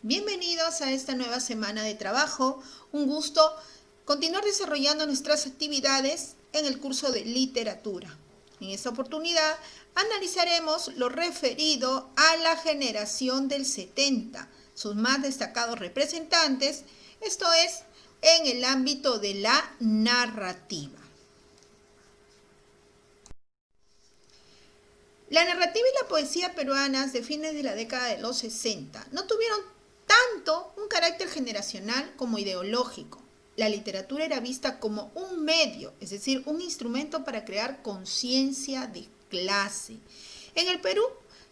Bienvenidos a esta nueva semana de trabajo. Un gusto continuar desarrollando nuestras actividades en el curso de literatura. En esta oportunidad analizaremos lo referido a la generación del 70, sus más destacados representantes, esto es, en el ámbito de la narrativa. La narrativa y la poesía peruanas de fines de la década de los 60 no tuvieron tanto un carácter generacional como ideológico. La literatura era vista como un medio, es decir, un instrumento para crear conciencia de clase. En el Perú,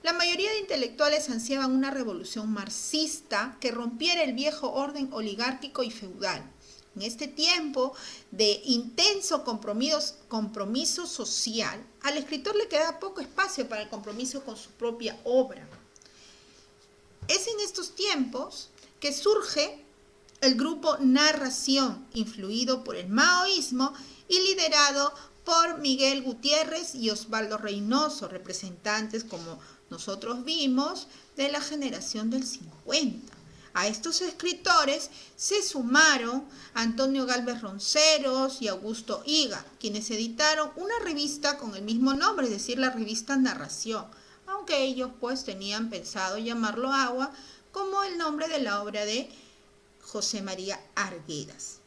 la mayoría de intelectuales ansiaban una revolución marxista que rompiera el viejo orden oligárquico y feudal. En este tiempo de intenso compromiso social, al escritor le quedaba poco espacio para el compromiso con su propia obra. Es en estos tiempos que surge el grupo Narración, influido por el maoísmo y liderado por Miguel Gutiérrez y Osvaldo Reynoso, representantes, como nosotros vimos, de la generación del 50. A estos escritores se sumaron Antonio Gálvez Ronceros y Augusto Higa, quienes editaron una revista con el mismo nombre, es decir, la revista Narración, aunque ellos pues tenían pensado llamarlo Agua, como el nombre de la obra de José María Arguedas.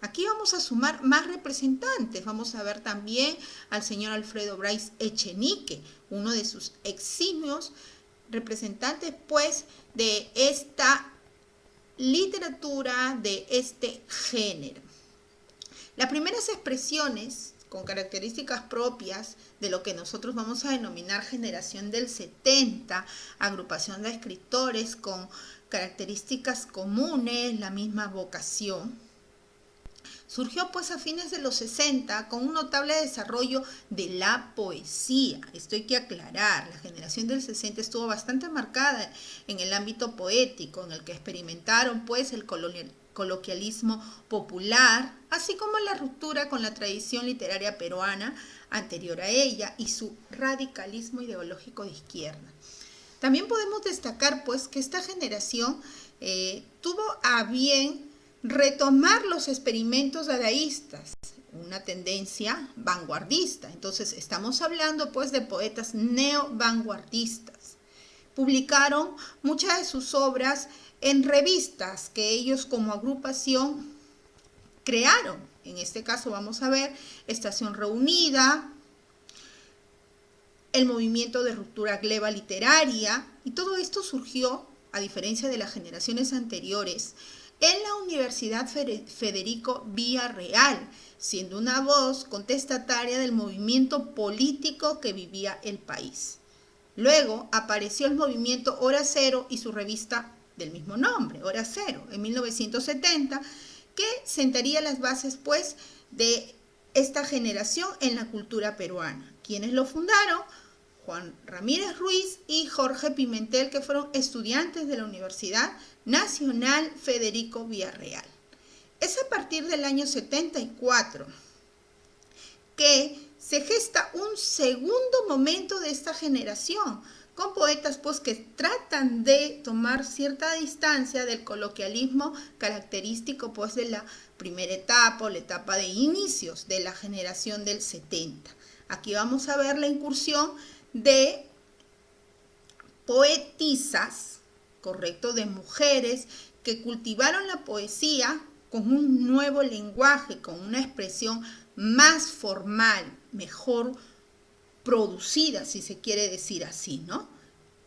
Aquí vamos a sumar más representantes. Vamos a ver también al señor Alfredo Bryce Echenique, uno de sus eximios representantes pues de esta literatura, de este género. Las primeras expresiones con características propias de lo que nosotros vamos a denominar generación del 70, agrupación de escritores con características comunes, la misma vocación, surgió pues a fines de los 60 con un notable desarrollo de la poesía. Esto hay que aclarar, la generación del 60 estuvo bastante marcada en el ámbito poético, en el que experimentaron pues el coloquialismo popular, así como la ruptura con la tradición literaria peruana anterior a ella y su radicalismo ideológico de izquierda. También podemos destacar pues que esta generación tuvo a bien retomar los experimentos dadaístas, una tendencia vanguardista. Entonces estamos hablando pues de poetas neo-vanguardistas. Publicaron muchas de sus obras en revistas que ellos como agrupación crearon. En este caso vamos a ver Estación Reunida, el movimiento de ruptura gleba literaria, y todo esto surgió, a diferencia de las generaciones anteriores, en la Universidad Federico Villarreal, siendo una voz contestataria del movimiento político que vivía el país. Luego apareció el movimiento Hora Cero y su revista del mismo nombre, Hora Cero, en 1970, que sentaría las bases pues de esta generación en la cultura peruana. ¿Quiénes lo fundaron? Juan Ramírez Ruiz y Jorge Pimentel, que fueron estudiantes de la Universidad Nacional Federico Villarreal. Es a partir del año 74 que se gesta un segundo momento de esta generación, con poetas pues que tratan de tomar cierta distancia del coloquialismo característico pues de la primera etapa o la etapa de inicios de la generación del 70. Aquí vamos a ver la incursión de poetisas, correcto, de mujeres que cultivaron la poesía con un nuevo lenguaje, con una expresión más formal, mejor producida, si se quiere decir así, ¿no?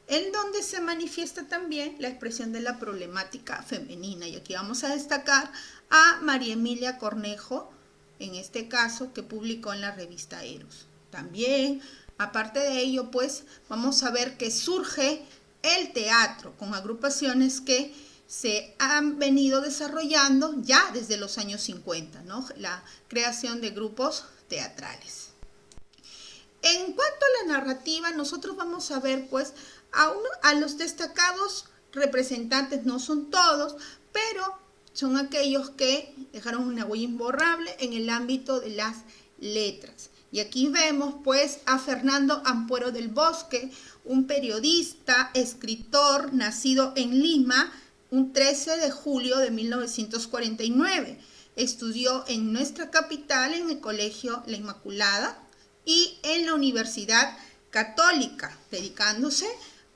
En donde se manifiesta también la expresión de la problemática femenina. Y aquí vamos a destacar a María Emilia Cornejo, en este caso, que publicó en la revista Eros. También, aparte de ello, pues, vamos a ver que surge el teatro con agrupaciones que se han venido desarrollando ya desde los años 50, ¿no? La creación de grupos teatrales. En cuanto a la narrativa, nosotros vamos a ver pues a los destacados representantes, no son todos, pero son aquellos que dejaron una huella imborrable en el ámbito de las letras. Y aquí vemos pues a Fernando Ampuero del Bosque, un periodista, escritor, nacido en Lima, un 13 de julio de 1949. Estudió en nuestra capital, en el Colegio La Inmaculada y en la Universidad Católica, dedicándose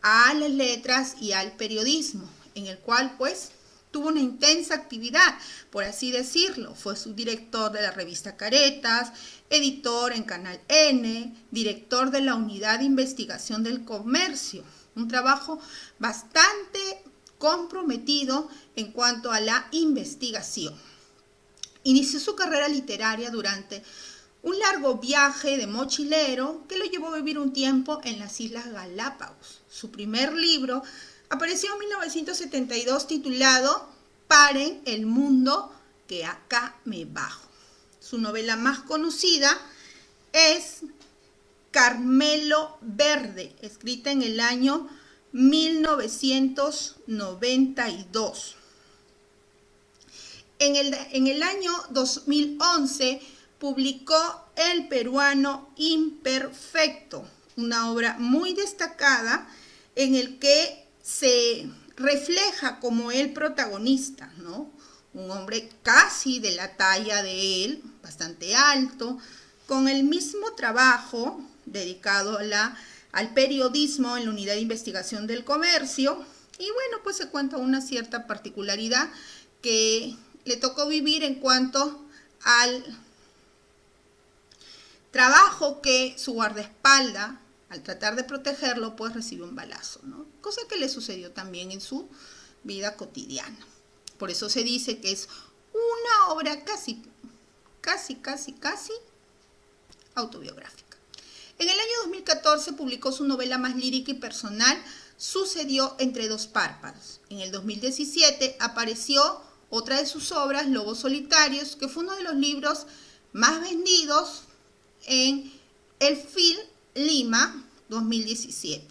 a las letras y al periodismo, en el cual pues tuvo una intensa actividad, por así decirlo. Fue subdirector de la revista Caretas, editor en Canal N, director de la Unidad de Investigación del Comercio. Un trabajo bastante comprometido en cuanto a la investigación. Inició su carrera literaria durante un largo viaje de mochilero que lo llevó a vivir un tiempo en las Islas Galápagos. Su primer libro apareció en 1972 titulado Paren el mundo que acá me bajo. Su novela más conocida es Carmelo Verde, escrita en el año 1992. En el año 2011 publicó El peruano imperfecto, una obra muy destacada en el que se refleja como el protagonista, ¿no? Un hombre casi de la talla de él, bastante alto, con el mismo trabajo dedicado al periodismo en la Unidad de Investigación del Comercio. Y bueno, pues se cuenta una cierta particularidad que le tocó vivir en cuanto al trabajo que su guardaespaldas, al tratar de protegerlo, pues recibió un balazo, ¿no? Cosa que le sucedió también en su vida cotidiana. Por eso se dice que es una obra casi autobiográfica. En el año 2014 publicó su novela más lírica y personal, Sucedió entre dos párpados. En el 2017 apareció otra de sus obras, Lobos Solitarios, que fue uno de los libros más vendidos en el FIL Lima 2017.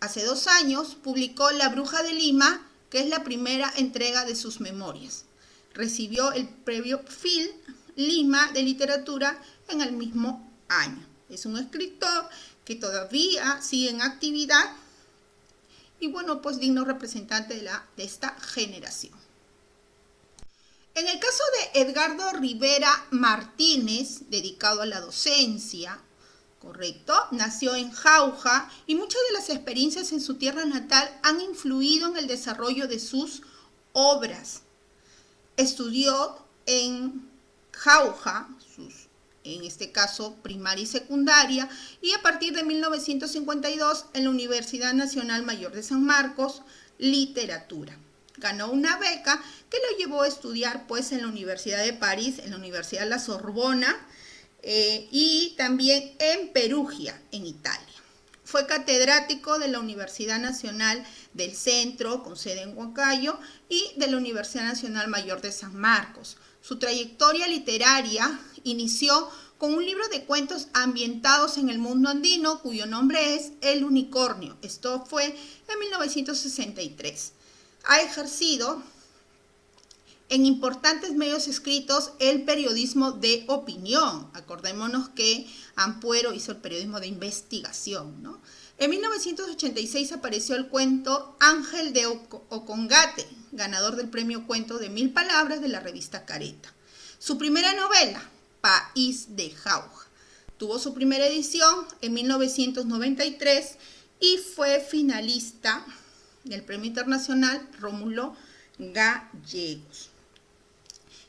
Hace 2 años publicó La Bruja de Lima, que es la primera entrega de sus memorias. Recibió el premio FIL Lima de literatura en el mismo año. Es un escritor que todavía sigue en actividad y bueno, pues digno representante de esta generación. En el caso de Edgardo Rivera Martínez, dedicado a la docencia, ¿correcto? Nació en Jauja y muchas de las experiencias en su tierra natal han influido en el desarrollo de sus obras. Estudió en Jauja, en este caso primaria y secundaria, y a partir de 1952 en la Universidad Nacional Mayor de San Marcos, literatura. Ganó una beca que lo llevó a estudiar pues en la Universidad de París, en la Universidad La Sorbona y también en Perugia, en Italia. Fue catedrático de la Universidad Nacional del Centro, con sede en Huancayo, y de la Universidad Nacional Mayor de San Marcos. Su trayectoria literaria inició con un libro de cuentos ambientados en el mundo andino, cuyo nombre es El Unicornio. Esto fue en 1963. Ha ejercido en importantes medios escritos el periodismo de opinión. Acordémonos que Ampuero hizo el periodismo de investigación, ¿no? En 1986 apareció el cuento Ángel de Ocongate, ganador del premio Cuento de 1000 Palabras de la revista Careta. Su primera novela, País de Jauja, tuvo su primera edición en 1993 y fue finalista del Premio Internacional Rómulo Gallegos.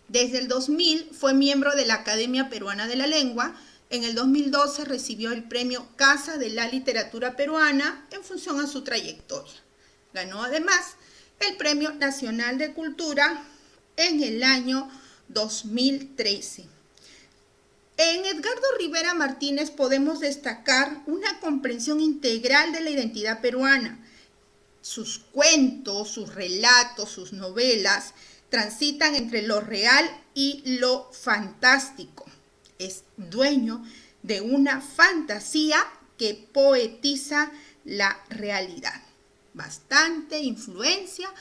Desde el 2000 fue miembro de la Academia Peruana de la Lengua. En el 2012 recibió el premio Casa de la Literatura Peruana en función a su trayectoria. Ganó además el Premio Nacional de Cultura en el año 2013. En Edgardo Rivera Martínez podemos destacar una comprensión integral de la identidad peruana. Sus cuentos, sus relatos, sus novelas transitan entre lo real y lo fantástico. Es dueño de una fantasía que poetiza la realidad. Bastante influencia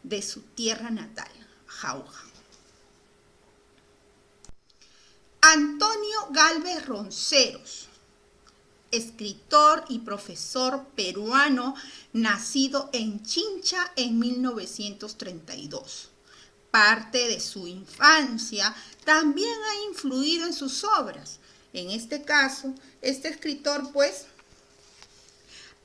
de su tierra natal, Jauja. Antonio Gálvez Ronceros, escritor y profesor peruano nacido en Chincha en 1932. Parte de su infancia también ha influido en sus obras. En este caso, este escritor pues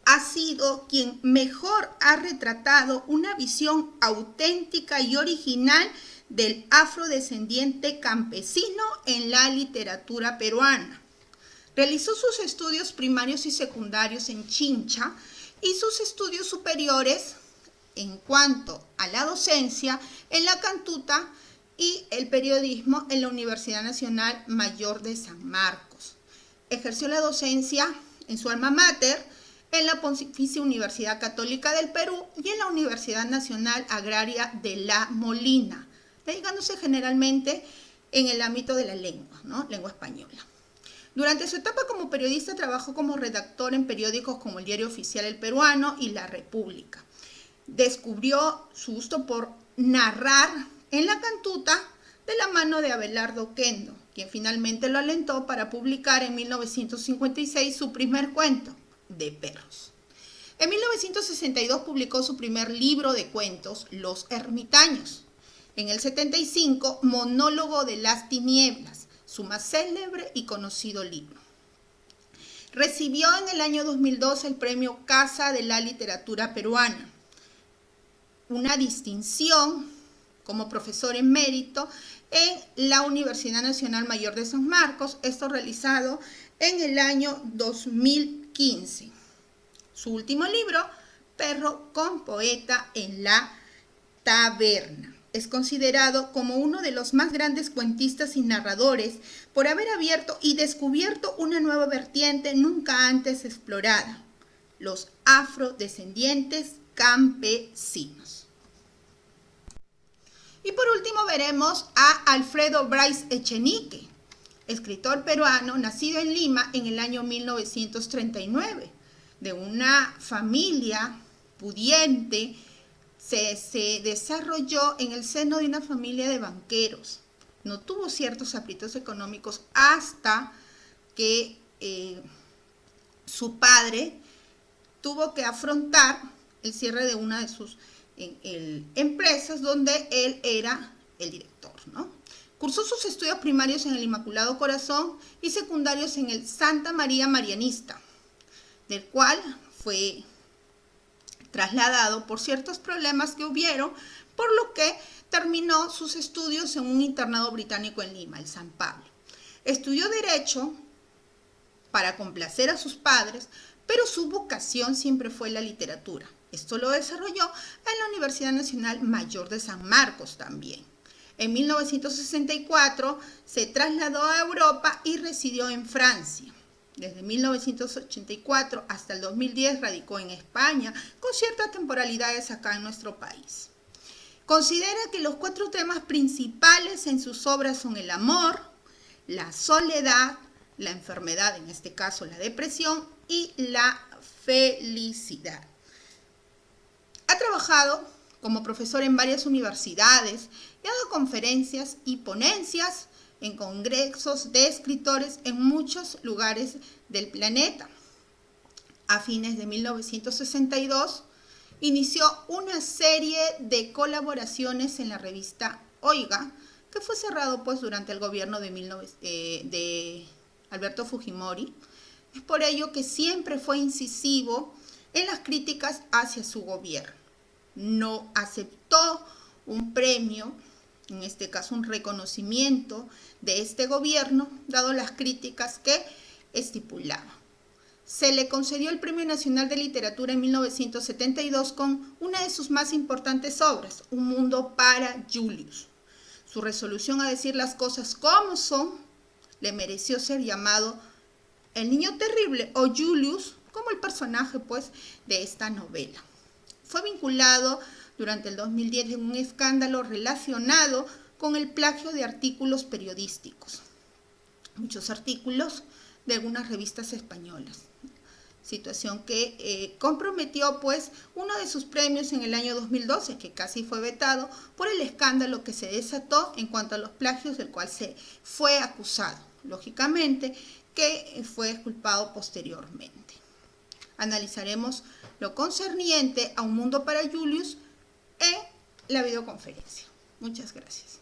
ha sido quien mejor ha retratado una visión auténtica y original del afrodescendiente campesino en la literatura peruana. Realizó sus estudios primarios y secundarios en Chincha y sus estudios superiores en cuanto a la docencia en la Cantuta y el periodismo en la Universidad Nacional Mayor de San Marcos. Ejerció la docencia en su alma mater, en la Pontificia Universidad Católica del Perú y en la Universidad Nacional Agraria de La Molina, dedicándose generalmente en el ámbito de la lengua, ¿no? Lengua española. Durante su etapa como periodista trabajó como redactor en periódicos como el Diario Oficial El Peruano y La República. Descubrió su gusto por narrar en la Cantuta de la mano de Abelardo Kendo, quien finalmente lo alentó para publicar en 1956 su primer cuento, De perros. En 1962 publicó su primer libro de cuentos, Los Ermitaños. En el 75, Monólogo de las Tinieblas, su más célebre y conocido libro. Recibió en el año 2002 el premio Casa de la Literatura Peruana, una distinción como profesor emérito en la Universidad Nacional Mayor de San Marcos, esto realizado en el año 2015. Su último libro, Perro con Poeta en la Taberna. Es considerado como uno de los más grandes cuentistas y narradores por haber abierto y descubierto una nueva vertiente nunca antes explorada, los afrodescendientes campesinos. Y por último veremos a Alfredo Bryce Echenique, escritor peruano nacido en Lima en el año 1939, de una familia pudiente. Se desarrolló en el seno de una familia de banqueros. No tuvo ciertos aprietos económicos hasta que su padre tuvo que afrontar el cierre de una de sus empresas donde él era el director, ¿no? Cursó sus estudios primarios en el Inmaculado Corazón y secundarios en el Santa María Marianista, del cual fue trasladado por ciertos problemas que hubieron, por lo que terminó sus estudios en un internado británico en Lima, el San Pablo. Estudió Derecho para complacer a sus padres, pero su vocación siempre fue la literatura. Esto lo desarrolló en la Universidad Nacional Mayor de San Marcos también. En 1964 se trasladó a Europa y residió en Francia. Desde 1984 hasta el 2010 radicó en España, con ciertas temporalidades acá en nuestro país. Considera que los 4 temas principales en sus obras son el amor, la soledad, la enfermedad, en este caso la depresión, y la felicidad. Ha trabajado como profesor en varias universidades y ha dado conferencias y ponencias en congresos de escritores en muchos lugares del planeta. A fines de 1962 inició una serie de colaboraciones en la revista Oiga, que fue cerrado pues durante el gobierno de Alberto Fujimori. Es por ello que siempre fue incisivo en las críticas hacia su gobierno. No aceptó un premio, en este caso un reconocimiento de este gobierno, dado las críticas que estipulaba. Se le concedió el Premio Nacional de Literatura en 1972 con una de sus más importantes obras, Un mundo para Julius. Su resolución a decir las cosas como son le mereció ser llamado el niño terrible o Julius, como el personaje pues de esta novela. Fue vinculado durante el 2010 en un escándalo relacionado con el plagio de artículos periodísticos. Muchos artículos de algunas revistas españolas. Situación que comprometió pues uno de sus premios en el año 2012, que casi fue vetado por el escándalo que se desató en cuanto a los plagios del cual se fue acusado. Lógicamente que fue exculpado posteriormente. Analizaremos lo concerniente a Un mundo para Julius en la videoconferencia. Muchas gracias.